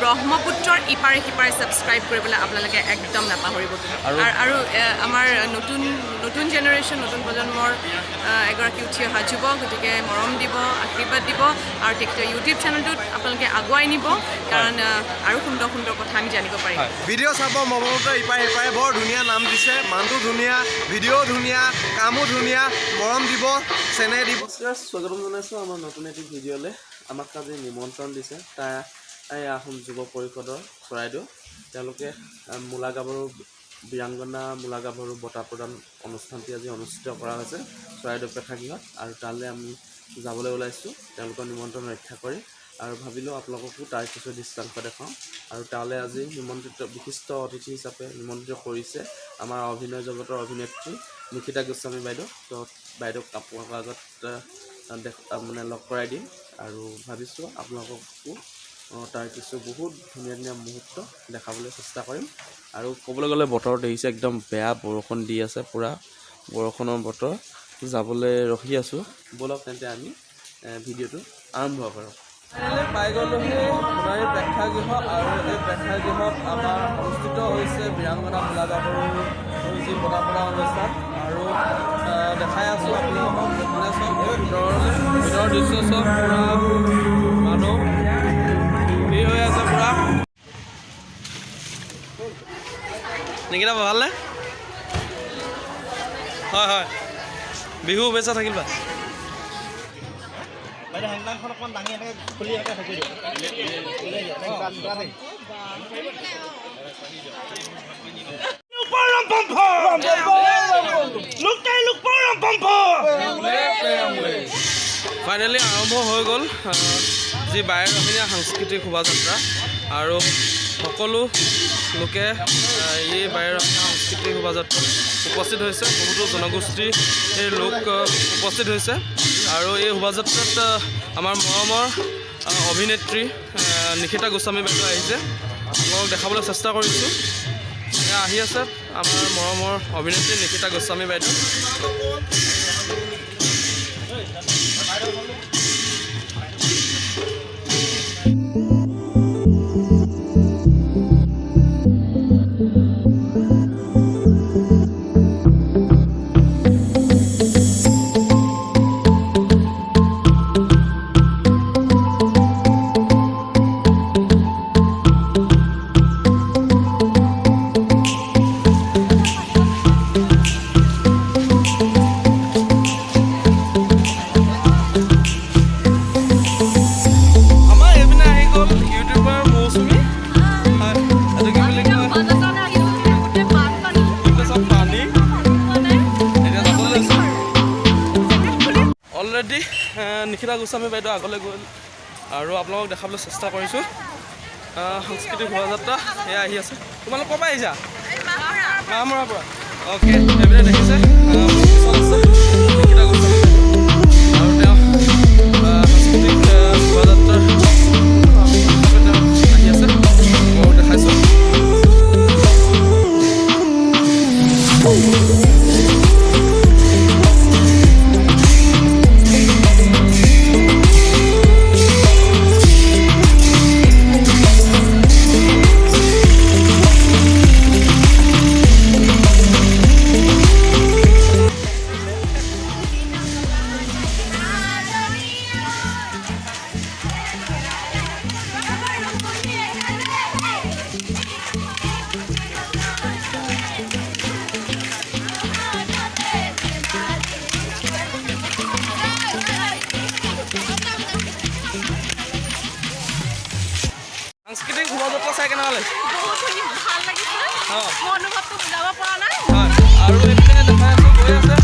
ব্ৰহ্মপুত্ৰৰ ইপাৰে সিপাৰে ছাবস্ক্ৰাইব কৰিবলৈ আপোনালোকে একদম নাপাহৰিব আৰু আমাৰ নতুন জেনেৰেশ্যন নতুন প্ৰজন্মৰ এগৰাকী উঠি অহা যুৱক গতিকে মৰম দিব আশীৰ্বাদ দিব আৰু তেখেতৰ ইউটিউব চেনেলটোত আপোনালোকে আগুৱাই নিব কাৰণ আৰু সুন্দৰ সুন্দৰ কথা আমি জানিব পাৰিম ভিডিঅ' চাব ব্ৰহ্মপুত্ৰৰ ইপাৰে সিপাৰে বৰ ধুনীয়া নাম দিছে মানুহটো ধুনীয়া ভিডিঅ' ধুনীয়া কামো ধুনীয়া মৰম দিব চেনেহ দিব স্বাগতম জনাইছোঁ আমাৰ নতুন এটি ভিডিঅ'লৈ আমাক আজি নিমন্ত্ৰণ দিছে তাই আহোম যুৱ পৰিষদৰ চৰাইদেউ তেওঁলোকে মূলা গাভৰু বীৰাংগনা মূলা গাভৰু বঁটা প্ৰদান অনুষ্ঠানটি আজি অনুষ্ঠিত কৰা হৈছে চৰাইদেউ প্ৰেক্ষাগৃহত আৰু তালৈ আমি যাবলৈ ওলাইছোঁ তেওঁলোকৰ নিমন্ত্ৰণ ৰক্ষা কৰি আৰু ভাবিলোঁ আপোনালোককো তাৰ কিছু দৃষ্টান্ত দেখাওঁ আৰু তালৈ আজি নিমন্ত্ৰিত বিশিষ্ট অতিথি হিচাপে নিমন্ত্ৰিত কৰিছে আমাৰ অভিনয় জগতৰ অভিনেত্ৰী নিকিতা গোস্বামী বাইদেউ তো বাইদেউক আপোনালোকৰ আগত মানে লগ কৰাই দিম আৰু ভাবিছোঁ আপোনালোককো তাৰ কিছু বহুত ধুনীয়া ধুনীয়া মুহূৰ্ত দেখাবলৈ চেষ্টা কৰিম আৰু ক'বলৈ গ'লে বতৰ দেখিছে একদম বেয়া বৰষুণ দি আছে পূৰা বৰষুণৰ বতৰ যাবলৈ ৰখি আছোঁ ব'লক তেন্তে আমি ভিডিঅ'টো আৰম্ভ কৰোঁ পাই গ'লোহি সোণাৰী প্ৰেক্ষাগৃহ আৰু এই প্ৰেক্ষাগৃহত আমাৰ অনুষ্ঠিত হৈছে বীৰাংগনা মূলা গাভৰুৰ যি বঁটা প্ৰদান অনুষ্ঠান আৰু দেখাই আছোঁ আপোনালোকক ভিতৰৰ দৃশ্য চব পূৰা মানুহ ভিৰ হৈ আছে পূৰা নিকিতা ভালনে হয় হয় বিহু শুভেচ্ছা থাকিল বা হেংদাংখন অকণমান দাঙি এনেকৈ খুলি এনেকৈ থাকি ফাইনেলি আৰম্ভ হৈ গ'ল যি বাৰেৰহণীয়া সাংস্কৃতিক শোভাযাত্ৰা আৰু সকলো লোকে এই বাৰেৰহণীয়া সাংস্কৃতিক শোভাযাত্ৰাত উপস্থিত হৈছে বহুতো জনগোষ্ঠীৰ লোক উপস্থিত হৈছে আৰু এই শোভাযাত্ৰাত আমাৰ মৰমৰ অভিনেত্ৰী নিকিতা গোস্বামী বাইদেউ আহিছে আপোনালোকক দেখাবলৈ চেষ্টা কৰিছোঁ এয়া আহি আছে আমাৰ মৰমৰ অভিনেত্ৰী নিকিতা গোস্বামী বাইদেউ অলৰেডি নিকিতা গোস্বামী বাইদেউ আগলৈ গ'ল আৰু আপোনালোকক দেখাবলৈ চেষ্টা কৰিছোঁ সাংস্কৃতিক শোভাযাত্ৰা এয়া আহি আছে তোমালোক ক'ৰ পৰা আহিছা মামৰাৰ পৰা অ'কে এইপিনে দেখিছে নিকিতা গোস্বামী আৰু তেওঁ সাংস্কৃতিক শোভাযাত্ৰাৰ আহি আছে মই দেখাইছোঁ সাংস্কৃতিক শোভাযাত্ৰা চাই কেনেকুৱা লাগিছে ভাল লাগিছে মোৰ অনুভৱটো বুজাব পৰা নাই হয় আৰু এইপিনে দেখাই আছোঁ গৈ আছে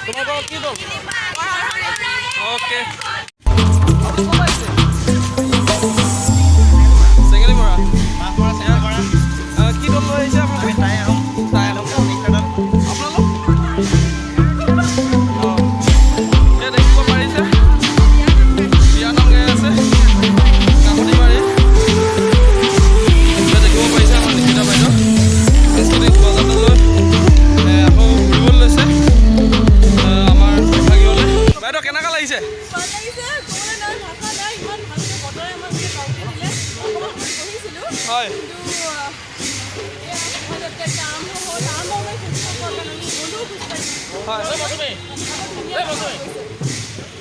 তোমালোকৰ কি দল অ'কে চেঙেলি মৰা কি দল লৈ আহিছে আপোনালোকে আপোনালোক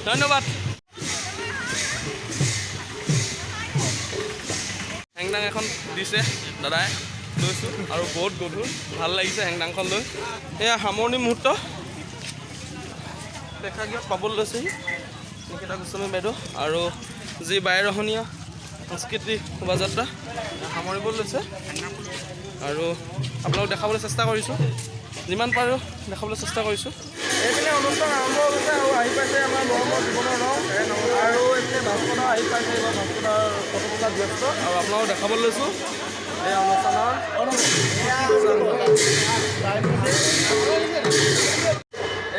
ধন্যবাদ। হেংদাং এখন দিছে দাদাই, লৈছোঁ আৰু বহুত গধুৰ, ভাল লাগিছে হেংদাংখন লৈ। এয়া সামৰণি মুহূৰ্ত প্ৰেক্ষাগৃহত পাবলৈ লৈছেহি নিকিতা গোস্বামী বাইদেউ আৰু যি বায়ুৰহণীয়া সাংস্কৃতিক শোভাযাত্ৰা সামৰিবলৈ লৈছে আৰু আপোনালোক দেখাবলৈ চেষ্টা কৰিছোঁ, যিমান পাৰোঁ দেখাবলৈ চেষ্টা কৰিছোঁ। এইপিনে অনুষ্ঠান আৰম্ভ হৈছে আৰু আহি পাইছে আমাৰ মৰমৰ জীৱনৰ ৰং আৰু এইপিনে ভাস্কৰদা আহি পাইছে, এইবাৰ ভাস্কৰদাৰ ফটো তোলাত ব্যস্ত আৰু আপোনালোক দেখাবলৈ লৈছোঁ এই অনুষ্ঠানৰ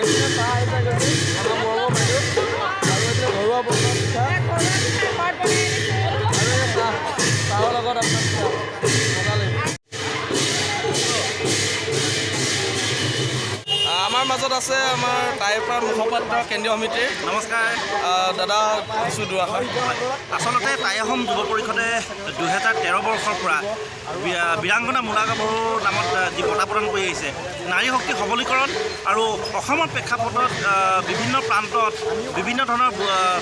এইপিনে চাহ আহি পাই গৈছে আমাৰ মৰমৰ বাইদেউ আৰু এইপিনে ঘৰুৱা বনোৱা পিঠা আৰু এই চাহৰ লগত আপোনাৰ পিঠা মজা লাগিব। আমাৰ মাজত আছে আমাৰ টাইপাৰ মুখপাত্ৰ কেন্দ্ৰীয় সমিতিৰ নমস্কাৰ। দাদা কিছু দুআষাৰ। আচলতে টাই অসম যুৱ পৰিষদে 2013 বৰ্ষৰ পৰা বীৰাংগনা মূলা গাভৰুৰ নামত যি বঁটা প্ৰদান কৰি আহিছে, নাৰী শক্তি সবলীকৰণ আৰু অসমৰ প্ৰেক্ষাপটত বিভিন্ন প্ৰান্তত বিভিন্ন ধৰণৰ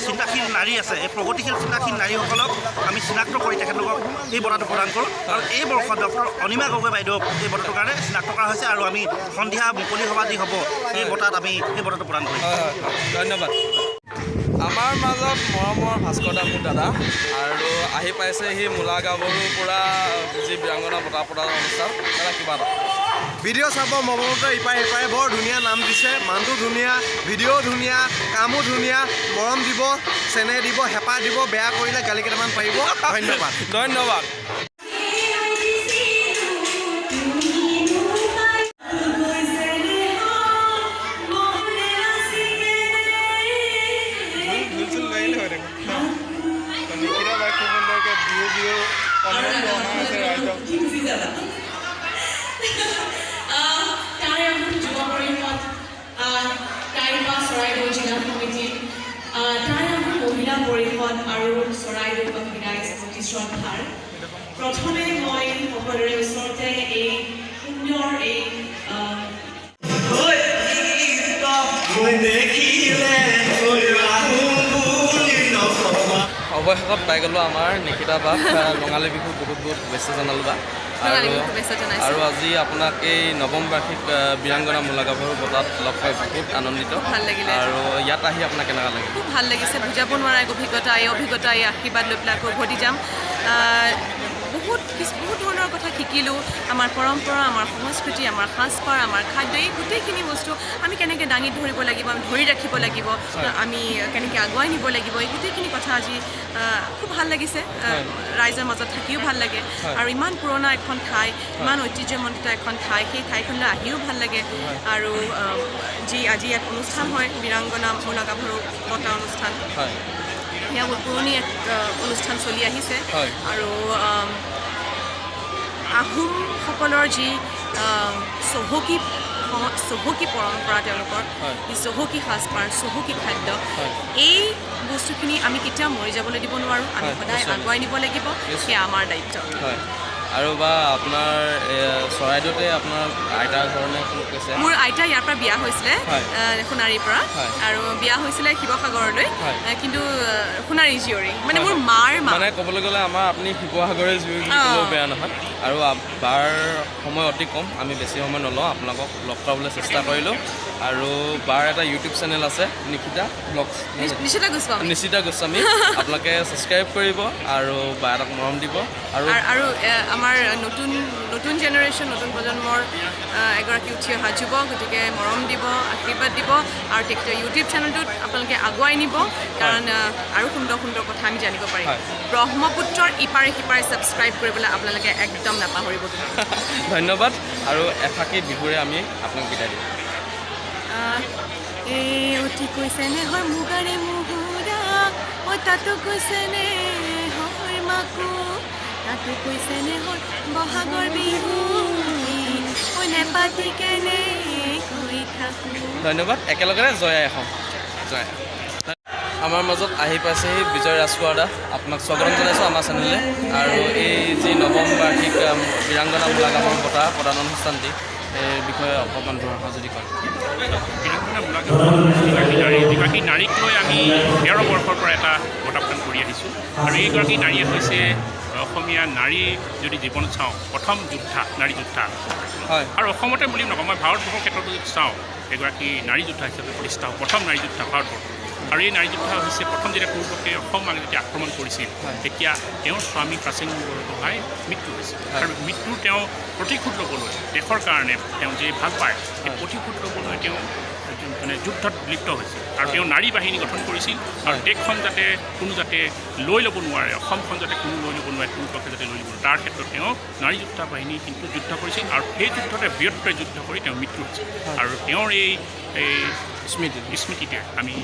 চিন্তাশীল নাৰী আছে। এই প্ৰগতিশীল চিন্তাশীল নাৰীসকলক আমি চিনাক্ত কৰি তেখেতলোকক এই বঁটাটো প্ৰদান কৰোঁ আৰু এই বৰ্ষত ডক্টৰ অনিমা গগৈ বাইদেউক এই বঁটাটোৰ কাৰণে চিনাক্ত কৰা হৈছে আৰু আমি সন্ধিয়া মুকলি সভা দি হ'ব এই বঁটাত আমি এই বঁটাটো প্ৰদান কৰিম। হয় হয় ধন্যবাদ। আমাৰ মাজত মৰমৰ ভাস্কৰদা মোৰ দাদা আৰু আহি পাইছে সি মূলা গাভৰুৰ পৰা যি বীৰাংগনা বঁটা প্ৰদান অনুষ্ঠান, দাদা কিবা এটা ভিডিঅ' চাব মৰমতে ইপাৰে সিপাৰে বৰ ধুনীয়া নাম দিছে, মানুহটো ধুনীয়া, ভিডিঅ'ও ধুনীয়া, কামো ধুনীয়া, মৰম দিব, চেনেহ দিব, হেঁপাহ দিব, বেয়া কৰিলে গালি কেইটামান পাৰিব। ধন্যবাদ। ধন্যবাদ। মহিলা পৰিষদ আৰু চৰাইদেউ মহিলা স্মৃতি শ্ৰদ্ধাৰ প্ৰথমে মই সকলোৰে ওচৰতে এই সুন্দৰ এই অৱশেষত পাই গ'লোঁ আমাৰ নিকিতা বাক ৰঙালী বিহু বহুত বহুত শুভেচ্ছা জনালোঁ বা আৰু আজি আপোনাক এই নৱম বাৰ্ষিক বীৰাংগনা মূলা গাভৰুৰ বঁটাত লগ পাই বহুত আনন্দিত, ভাল লাগিলে আৰু ইয়াত আহি আপোনাক কেনেকুৱা লাগিল? খুব ভাল লাগিছে, বুজাব নোৱাৰা এক অভিজ্ঞতা। এই আশীৰ্বাদ লৈ পেলাই আকৌ উভতি যাম। বহুত ধৰণৰ কথা শিকিলোঁ, আমাৰ পৰম্পৰা, আমাৰ সংস্কৃতি, আমাৰ সাজপাৰ, আমাৰ খাদ্য, এই গোটেইখিনি বস্তু আমি কেনেকৈ দাঙি ধৰিব লাগিব, আমি ধৰি ৰাখিব লাগিব, আমি কেনেকৈ আগুৱাই নিব লাগিব, এই গোটেইখিনি কথা আজি খুব ভাল লাগিছে। ৰাইজৰ মাজত থাকিও ভাল লাগে আৰু ইমান পুৰণা এখন ঠাই, ইমান ঐতিহ্যমণ্ডিত এখন ঠাই, সেই ঠাইখনলৈ আহিও ভাল লাগে। আৰু যি আজি ইয়াত অনুষ্ঠান হয় বীৰাংগনা মূলা গাভৰু বঁটা অনুষ্ঠান, সেয়া বহুত পুৰণি এক অনুষ্ঠান চলি আহিছে আৰু আহোমসকলৰ যি চহকী পৰম্পৰা, তেওঁলোকৰ যি চহকী সাজপাৰ, চহকী খাদ্য, এই বস্তুখিনি আমি কেতিয়াও মৰি যাবলৈ দিব নোৱাৰোঁ, আমি সদায় আগুৱাই নিব লাগিব, সেয়া আমাৰ দায়িত্ব। আৰু বা আপোনাৰ চৰাইদেউতে আপোনাৰ আইতাৰ ঘৰনে কৈছে? মোৰ আইতা ইয়াৰ পৰা বিয়া হৈছিলে সোণাৰীৰ পৰা, আৰু বিয়া হৈছিলে শিৱসাগৰলৈ, কিন্তু সোণাৰী জীয়ৰী, মানে মোৰ মাৰ মা। মানে ক'বলৈ গ'লে আমাৰ আপুনি শিৱসাগৰে জীয়ৰী বুলি ক'লেও বেয়া নহয়। আৰু বাৰ সময় অতি কম, আমি বেছি সময় নলওঁ, আপোনালোকক লগ পাবলৈ চেষ্টা কৰিলোঁ। আৰু বাৰ এটা ইউটিউব চেনেল আছে, নিকিতা ব্লগছ, নিশিতা গোস্বামী, আপোনালোকে ছাবস্ক্ৰাইব কৰিব আৰু বা এটাক মৰম দিব। আৰু আমাৰ নতুন জেনেৰেশ্যন, নতুন প্ৰজন্মৰ এগৰাকী উঠি অহা যুৱক, গতিকে মৰম দিব, আশীৰ্বাদ দিব আৰু তেখেতৰ ইউটিউব চেনেলটোত আপোনালোকে আগুৱাই নিব, কাৰণ আৰু সুন্দৰ সুন্দৰ কথা আমি জানিব পাৰিম। ব্ৰহ্মপুত্ৰৰ ইপাৰে সিপাৰে ছাবস্ক্ৰাইব কৰিবলৈ আপোনালোকে একদম নাপাহৰিব। ধন্যবাদ। আৰু এফাকি বিহুৰে আমি আপোনাক বিদায় দিম। এই অতি কৈছেনে হয় মুগাৰে মুহুৰা, তাতো কৈছেনে হয় মাকো, তাতো কৈছেনে হয় বহাগৰ বিহু, নেপাতি কেনে কৈ থাকোঁ। ধন্যবাদ। একেলগে জয় আই অসম। জয়। আমাৰ মাজত আহি পাইছেহি বিজয় ৰাজখোৱাদা, আপোনাক স্বাগতম জনাইছোঁ আমাৰ চেনেললৈ। আৰু এই যি নৱম বাৰ্ষিক বীৰাংগনা মূলা গাভৰু বঁটা প্ৰদান অনুষ্ঠানটি, এই বিষয়ে অকণমান দুআষাৰ যদি কয়। যিগৰাকী নাৰীক লৈ আমি 13 বৰ্ষৰ পৰা এটা বঁটা প্ৰদান কৰি আহিছোঁ আৰু এইগৰাকী নাৰীয়ে হৈছে অসমীয়া নাৰীৰ যদি জীৱন চাওঁ প্ৰথম যোদ্ধা নাৰী যোদ্ধা হয় আৰু অসমতে বুলি নকওঁ মই ভাৰতবৰ্ষৰ ক্ষেত্ৰতো যদি চাওঁ এগৰাকী নাৰী যোদ্ধা হিচাপে প্ৰতিষ্ঠা প্ৰথম নাৰী যোদ্ধা ভাৰতবৰ্ষ আৰু এই নাৰী যোদ্ধা হৈছে প্ৰথম যেতিয়া পূৰ্বকে অসম যেতিয়া আক্ৰমণ কৰিছিল তেতিয়া তেওঁৰ স্বামী প্ৰাচীন বৰগোহাঁইৰ মৃত্যু হৈছিল আৰু মৃত্যুৰ তেওঁ প্ৰতিশোধ ল'বলৈ দেশৰ কাৰণে তেওঁ যে ভাল পায় সেই প্ৰতিশোধ ল'বলৈ তেওঁ মানে যুদ্ধত লিপ্ত হৈছিল আৰু তেওঁ নাৰী বাহিনী গঠন কৰিছিল আৰু দেশখন যাতে কোনো যাতে লৈ ল'ব নোৱাৰে অসমখন যাতে কোনো লৈ ল'ব নোৱাৰে পূৰ্বকে যাতে লৈ ল'ব নোৱাৰে তাৰ ক্ষেত্ৰত তেওঁ নাৰী যোদ্ধা বাহিনী কিন্তু যুদ্ধ কৰিছিল আৰু সেই যুদ্ধতে বীৰত্বৰে যুদ্ধ কৰি তেওঁ মৃত্যু হৈছিল আৰু তেওঁৰ এই স্মৃতিতে আমি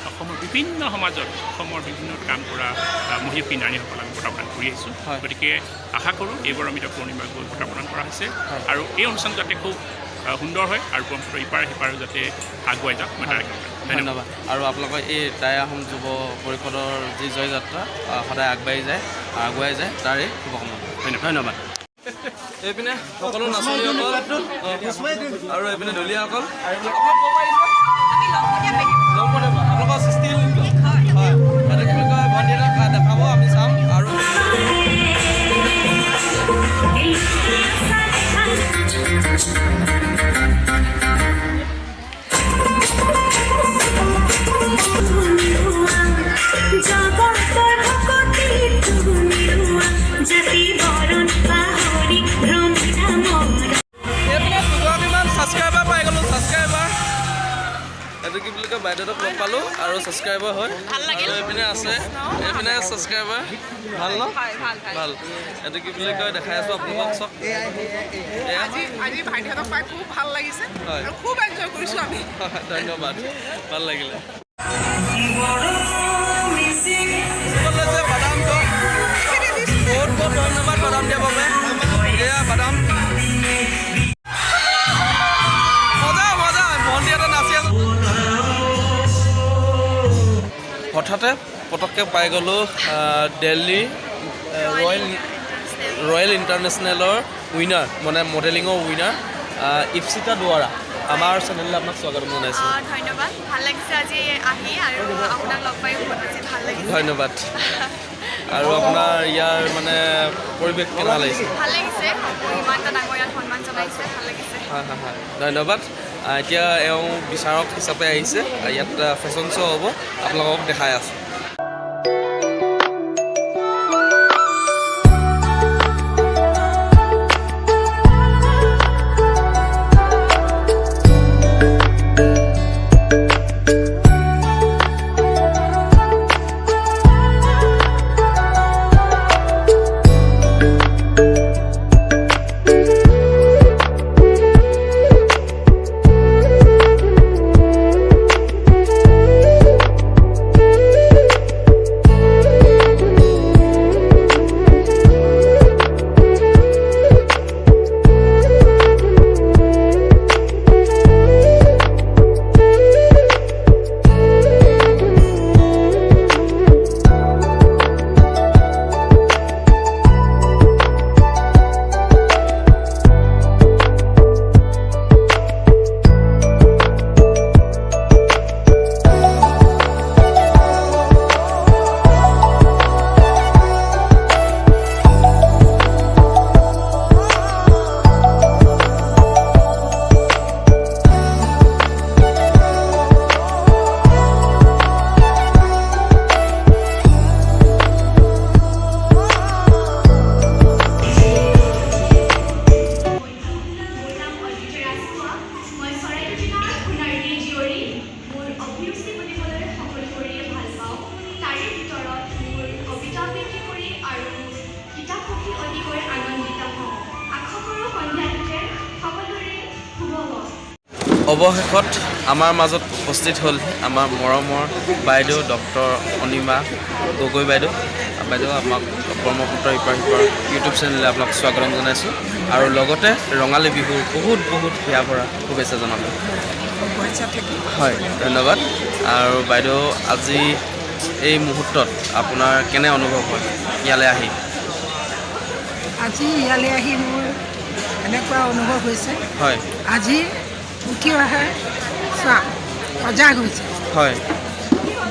অসমৰ বিভিন্ন সমাজত অসমৰ বিভিন্ন কাম কৰা মহিয়সী নাৰীসকলক বঁটা প্ৰদান কৰি আহিছোঁ গতিকে আশা কৰোঁ এইবাৰ আমি পূৰ্ণিমা গৈ বঁটা প্ৰদান কৰা হৈছে আৰু এই অনুষ্ঠান যাতে খুব সুন্দৰ হয় আৰু ব্ৰহ্মপুত্ৰ ইপাৰে সিপাৰে যাতে আগুৱাই যাওক মই তাৰে ধন্যবাদ আৰু আপোনালোকৰ এই টাই আহোম যুৱ পৰিষদৰ যি জয়যাত্ৰা সদায় আগবাঢ়ি যায় আগুৱাই যায় তাৰে শুভকামনা ধন্যবাদ এইপিনে সকলো নাচনীসকল আৰু এইপিনে ঢুলীয়াসকল আপোনালোকৰ সৃষ্টি হয় ইয়াতে কি বুলি কয় ভণ্টি এটা দেখাব আমি চাম আৰু ছাবস্ক্ৰাইবাৰ পাই গ'লোঁ ছাবস্ক্ৰাইবাৰ এইটো কি বুলি কয় বাইদেউহঁতক লগ পালোঁ আৰু ছাবস্ক্ৰাইবাৰ হয় আৰু এইপিনে আছে এইপিনে ছাবস্ক্ৰাইবাৰ ভাল ন ভাল এইটো কি বুলি কয় দেখাই আছোঁ আপোনালোকক চব আজি ভাইটিহঁতক পাই খুব ভাল লাগিছে আৰু খুব এনজয় কৰিছোঁ আমি ধন্যবাদ ভাল লাগিলে বহুত বহুত ধন্যবাদ বাদাম দিয়াৰ বাবে এয়া বাদাম হঠাতে পটককৈ পাই গ'লোঁ দিল্লী ৰয়েল ইণ্টাৰনেশ্যনেলৰ উইনাৰ মানে মডেলিঙৰ উইনাৰ ইপচিতা দুৱাৰা আমাৰ চেনেললৈ আপোনাক স্বাগতম জনাইছোঁ ধন্যবাদ ভাল লাগিছে আজি আহি আৰু আপোনাক লগ পাই বহুত বেছি ভাল লাগিছে ধন্যবাদ আৰু আপোনাৰ ইয়াৰ মানে পৰিৱেশ কেনেকুৱা লাগিছে ভাল লাগিছে ইমান এটা ডাঙৰ ইয়াত সন্মান জনাইছে ভাল লাগিছে হয় হয় হয় ধন্যবাদ এতিয়া এওঁ বিচাৰক হিচাপে আহিছে ইয়াত ফেশ্বন শ্ব' হ'ব আপোনালোকক দেখাই আছোঁ অৱশেষত আমাৰ মাজত উপস্থিত হ'ল আমাৰ মৰমৰ বাইদেউ ডক্টৰ অনিমা গগৈ বাইদেউ আমাক ব্ৰহ্মপুত্ৰ ইপাৰ সিপাৰ ইউটিউব চেনেললৈ আপোনাক স্বাগতম জনাইছোঁ আৰু লগতে ৰঙালী বিহুৰ বহুত বহুত হিয়া ভৰা শুভেচ্ছা জনালোঁ হয় ধন্যবাদ আৰু বাইদেউ আজি এই মুহূৰ্তত আপোনাৰ কেনে অনুভৱ হয় ইয়ালৈ আহি আজি ইয়ালৈ আহি মোৰ এনেকুৱা অনুভৱ হৈছে হয় আজি উঠি অহা চাম সজাগ হৈছে, হয়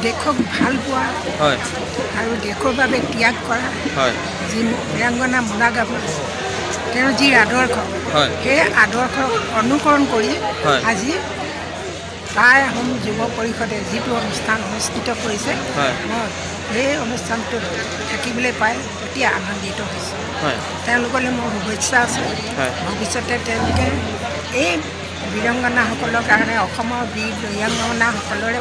দেশক ভাল পোৱা হয় আৰু দেশৰ বাবে ত্যাগ কৰা হয় যি বীৰাংগনা মূলা গাভৰু, তেওঁৰ যি আদৰ্শ, হয় সেই আদৰ্শক অনুকৰণ কৰি হয় আজি টাই আহোম যুৱ পৰিষদে যিটো অনুষ্ঠান অনুষ্ঠিত কৰিছে, হয় মই সেই অনুষ্ঠানটোত থাকিবলৈ পাই অতি আনন্দিত হৈছোঁ। হয় তেওঁলোকলৈ মোৰ শুভেচ্ছা আছে। হয় ভৱিষ্যতে তেওঁলোকে এই বীৰাংগনাসকলৰ কাৰণে অসমৰ বীৰ বীৰাংগনাসকলৰে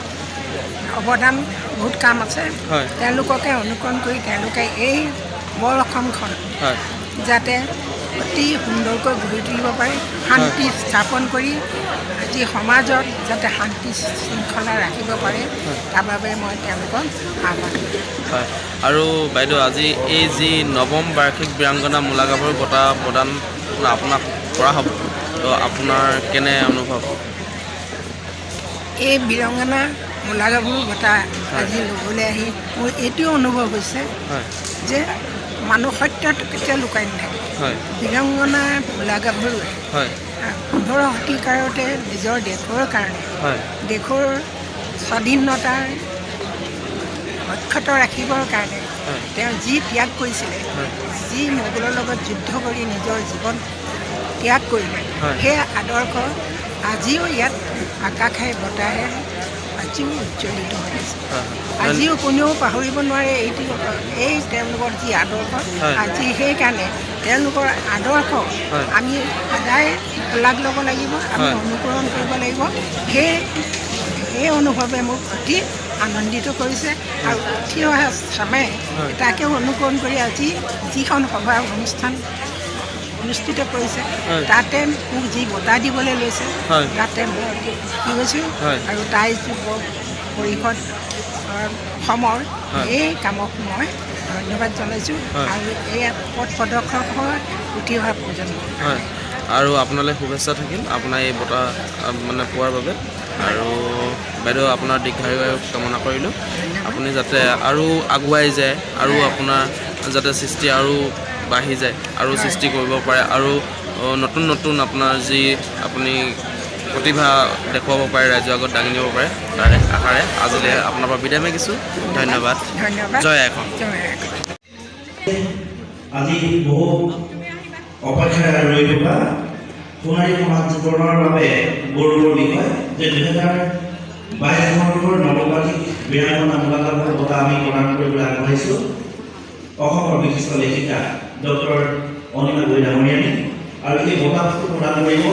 অৱদান বহুত কাম আছে। হয় তেওঁলোককে অনুকৰণ কৰি তেওঁলোকে এই বৰ অসমখন হয় যাতে অতি সুন্দৰকৈ গঢ়ি তুলিব পাৰে, শান্তি স্থাপন কৰি আজি সমাজত যাতে শান্তি শৃংখলা ৰাখিব পাৰে, তাৰ বাবে মই তেওঁলোকক আহ্বান কৰিছোঁ। হয় আৰু বাইদেউ আজি এই যি নৱম বাৰ্ষিক বীৰাংগনা মূলা গাভৰু বঁটা প্ৰদান আপোনাক কৰা হ'ব, তো আপোনাৰ কেনে অনুভৱ? এই বীৰাংগনা মূলা গাভৰু বঁটা আজি ল'বলৈ আহি মোৰ এইটোও অনুভৱ হৈছে হয় যে মানুহ সত্যত কেতিয়াও লুকাই নাথাকে। হয় বীৰাংগনা মূলা গাভৰুৱে হয় 15 শতিকাৰতে নিজৰ দেশৰ কাৰণে, হয় দেশৰ স্বাধীনতাৰ অক্ষত ৰাখিবৰ কাৰণে হয় তেওঁ যি ত্যাগ কৰিছিলে, হয় যি মোগলৰ লগত যুদ্ধ কৰি নিজৰ জীৱন ত্যাগ কৰিলে, হয় সেই আদৰ্শ আজিও ইয়াত আকাশে বতাহে আজিও উজ্জ্বলিত হৈ আছে। আজিও কোনেও পাহৰিব নোৱাৰে এই তেওঁলোকৰ যি আদৰ্শ। হয়। আজি সেইকাৰণে তেওঁলোকৰ আদৰ্শ হয়। আমি সদায় শলাগ ল'ব লাগিব, আমি হয়। অনুকৰণ কৰিব লাগিব। সেই অনুভৱে মোক অতি আনন্দিত কৰিছে আৰু উঠি অহা চামে হয়। তাকেও অনুকৰণ কৰি আজি যিখন সভা অনুষ্ঠান অনুষ্ঠিত কৰিছে, হয়। তাতে মোক যি বঁটা দিবলৈ লৈছে, হয়। তাতে মই অতি সুখী হৈছোঁ। হয়। আৰু তাই যুৱ পৰিষদ অসমৰ হয়। এই কামক মই ধন্যবাদ জনাইছোঁ। হয়। আৰু এই পথ প্ৰদৰ্শক হয় উঠি অহা প্ৰজন্ম। হয় আৰু আপোনালৈ শুভেচ্ছা থাকিল আপোনাৰ এই বঁটা মানে পোৱাৰ বাবে। আৰু বাইদেউ আপোনাৰ দীৰ্ঘায়ু কামনা কৰিলোঁ, আপুনি যাতে আৰু আগুৱাই যায় আৰু আপোনাৰ যাতে সৃষ্টি আৰু বাঢ়ি যায় আৰু সৃষ্টি কৰিব পাৰে আৰু নতুন নতুন আপোনাৰ যি আপুনি প্ৰতিভা দেখুৱাব পাৰে, ৰাইজৰ আগত দাঙি নিব পাৰে, তাৰে আশাৰে আজিলৈ আপোনাৰ পৰা বিদায় মাগিছোঁ। ধন্যবাদ। ধন্যবাদ। জয় আইখন। জয় আইখন। আজি বহু অপেক্ষাৰে ৰৈ থকা সোণাৰী সমাজ জীৱনৰ বাবে গৌৰৱৰ বিষয় যে 2022 বৰ্ষৰ নৱবাৰ্ষিক বীৰাংগনা মূলা গাভৰু বঁটা আমি প্ৰদান কৰিবলৈ আগবাঢ়িছোঁ। অসমৰ বিশিষ্ট লেখিকা ডক্টৰ অনিমা গগৈ ডাঙৰীয়ানী আৰু এই বঁটাটো প্ৰদান কৰিব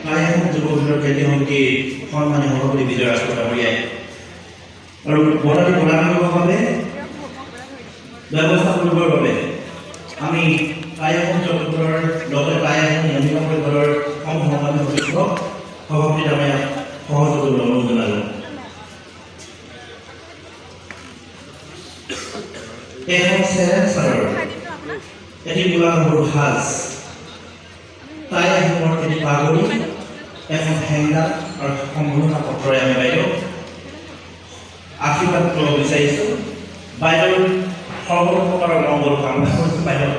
টাই আহোম যুৱ পৰিষদৰ কেন্দ্ৰীয় সমিতিৰ সন্মানীয় সভাপতি বিজয় ৰাজখোৱা ডাঙৰীয়াই। আৰু বঁটাটো প্ৰদান কৰিবৰ বাবে ব্যৱস্থা কৰিবৰ বাবে আমি টাই আহোম যুৱ পৰিষদৰ লগতে টাই আহোম মহিলা পৰিষদৰ সভাপতি সভাপতি ডাঙৰীয়াক সহযোগ কৰিবলৈ অনুৰোধ জনালোঁ। এখন চেৰেঞ্চাৰৰ এটি মূলা গাভৰুৰ সাজ, টাই আহোমৰ এটি পাগৰি, এখন হেংদাৰ আৰু সম্পূৰ্ণ পত্ৰৰে আমি বাইদেউ আশীৰ্বাদ কৰিব বিচাৰিছোঁ। বাইদেউৰ সৰ্বপ্ৰকাৰৰ মংগল কামনা কৰিছোঁ। বাইদেউ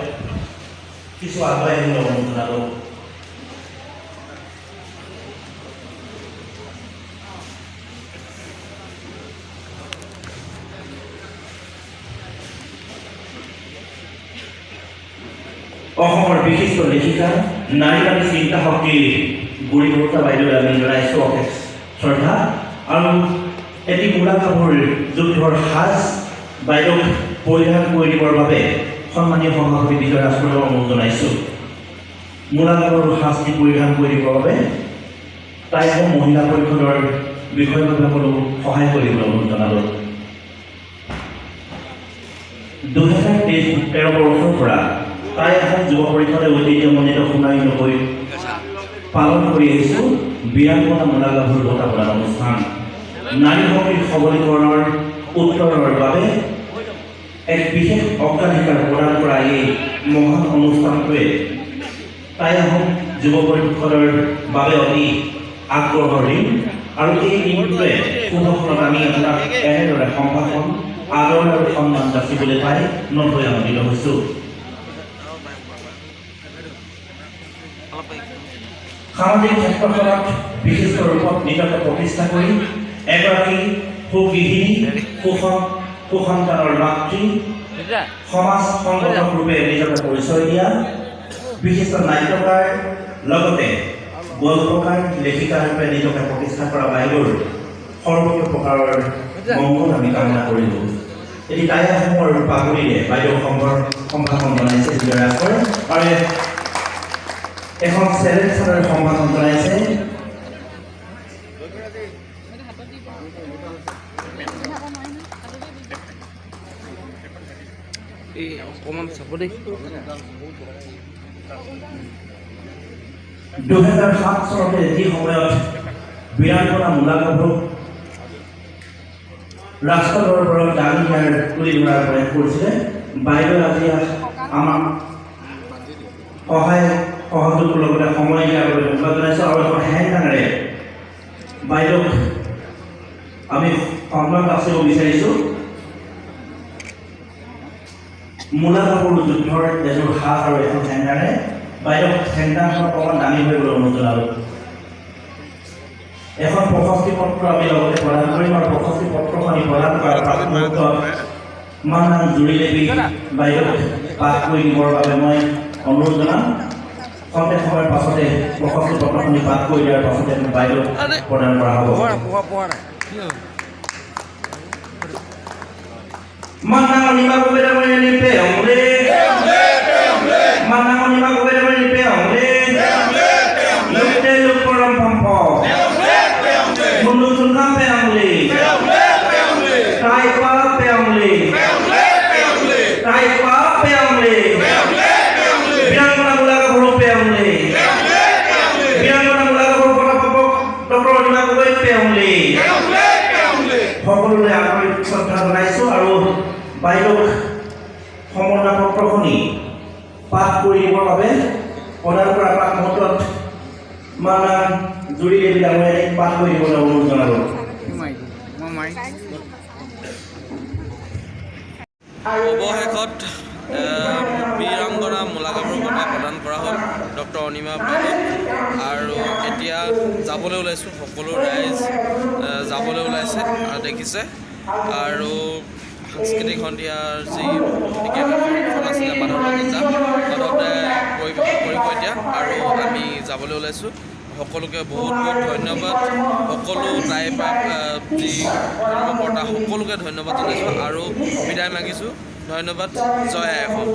কিছু আগুৱাই আহিবলৈ অনুৰোধ জনালোঁ। অসমৰ বিশিষ্ট লেখিকা, নাৰীবাদী চিন্তা শক্তিৰ গুৰি বৰ্তা বাইদেউলৈ আমি জনাইছোঁ অশেষ শ্ৰদ্ধা। আৰু এটি মূলা গাভৰুৰ যুদ্ধৰ সাজ বাইদেউক পৰিধান কৰি দিবৰ বাবে সন্মানীয় সভাপতি বিজয় ৰাজখোৱাক অনুৰোধ জনাইছোঁ। মূলা গাভৰুৰ সাজটি পৰিধান কৰি দিবৰ বাবে টাই আহোম মহিলা পৰিষদৰ বিষয়ববীয়াসকলক সহায় কৰিবলৈ অনুৰোধ জনালোঁ। 2013 বৰ্ষৰ পৰা টাই আহোম যুৱ পৰিষদে ঐতিহ্যমণ্ডিত সোণাৰী নগৰীত পালন কৰি আহিছোঁ বীৰাংগনা মূলা গাভৰু বঁটা প্ৰদান অনুষ্ঠান। নাৰী শক্তিৰ সবলীকৰণৰ উত্তৰৰ বাবে এক বিশেষ অগ্ৰাধিকাৰ প্ৰদান কৰা এই মহান অনুষ্ঠানটোৱে টাই আহোম যুৱ পৰিষদৰ বাবে অতি আগ্ৰহৰ দিন। আৰু এই দিনটোৱে শুভফলত আমি আপোনাক এনেদৰে সম্ভাষণ, আদৰ আৰু সন্মান যাচিবলৈ পাই নথৈ আনন্দিত হৈছোঁ। সামাজিক ক্ষেত্ৰখনত বিশিষ্ট ৰূপত নিজকে প্ৰতিষ্ঠা কৰি এগৰাকী সুগৃহিণী সুসন্তানৰ মাতৃ সমাজ সংগঠক ৰূপে নিজকে পৰিচয় দিয়া বিশিষ্ট নাট্যকাৰ লগতে গল্পকাৰ লেখিকা ৰূপে নিজকে প্ৰতিষ্ঠা কৰা বাইদেউৰ সৰ্বত্ৰ প্ৰকাৰৰ মংগল আমি কামনা কৰিলোঁ। এটি তাই আহোমৰ পাগুৰিৰে বাইদেউ সম্ভাষণ জনাইছে যিদৰে কৰে আৰু এখন চেলেঞ্জৰ সম্ভাষণ জনাইছে এই অকণমান চাব দেই 2007 চনতে যি সময়ত বীৰাংগনা মূলা গাভৰুক ৰাষ্ট্ৰদৰবাৰত দান দিয়াৰ তুলি ধৰাৰ প্ৰয়াস কৰিছিলে বাইদেউ আজি আমাক সহযোগৰ লগতে সময় দিয়াৰ বাবে ধন্যবাদ জনাইছোঁ আৰু এখন হেংদাঙেৰে বাইদেউক আমি সন্মান যাচিব বিচাৰিছোঁ। মূলা গাভৰু যুদ্ধৰ এযোৰ সাজ আৰু এখন হেংদাঙে বাইদেউক হেংদাংখন অকণমান দামী হৈ গ'ল অনুৰোধ জনালোঁ। এখন প্ৰশস্তি পত্ৰ আমি লগতে প্ৰদান কৰিম আৰু প্ৰশস্তি পত্ৰখন আমি প্ৰদান কৰাৰ মুহূৰ্তত মান জুৰি দেৱী বাইদেউক পাঠ কৰি দিবৰ বাবে মই অনুৰোধ জনাম। খন্তেক সময়ৰ পাছতে প্ৰশস্তি পত্ৰখনি পাঠ কৰি দিয়াৰ পাছতে বাইদেউক প্ৰদান কৰা হ'ব। Manang lima kubeda mani peong le, manang lima kubeda mani peong le, lukte lukuram pampo, mundu sungkam peong le, tai pa peong le, tai pa peong le, biang mana mula kaburu peong le, biang mana mula kaburu para papok, doktor lima kubeda peong le. সকলোৰে আন্তৰিক শ্ৰদ্ধা জনাইছোঁ আৰু বাইদেউক সমৰ্ণা পত্ৰখনি পাঠ কৰি দিবৰ বাবে প্ৰদান কৰা প্ৰাক মুহূৰ্তত মানা জুৰি দেৱী ডাঙৰীয়াক পাঠ কৰি দিবলৈ অনুৰোধ জনালোঁ। অৱশেষত বীৰাংগনা মূলা গাভৰুৰ বঁটা প্ৰদান কৰা হ'ল ডক্টৰ অনিমা বাইদেউ আৰু এতিয়া যাবলৈ ওলাইছোঁ। সকলো ৰাইজ যাবলৈ ওলাইছে আৰু দেখিছে আৰু সাংস্কৃতিক সন্ধিয়াৰ যি বিশেষ এখন আছিলে মাধৱৰঞ্জা মাধৱদে পৰিৱেশন কৰিব এতিয়া আৰু আমি যাবলৈ ওলাইছোঁ। সকলোকে বহুত বহুত ধন্যবাদ। সকলো তাই যি কৰ্মকৰ্তা সকলোকে ধন্যবাদ জনাইছোঁ আৰু বিদায় মাগিছোঁ। ধন্যবাদ। জয় আই অসম।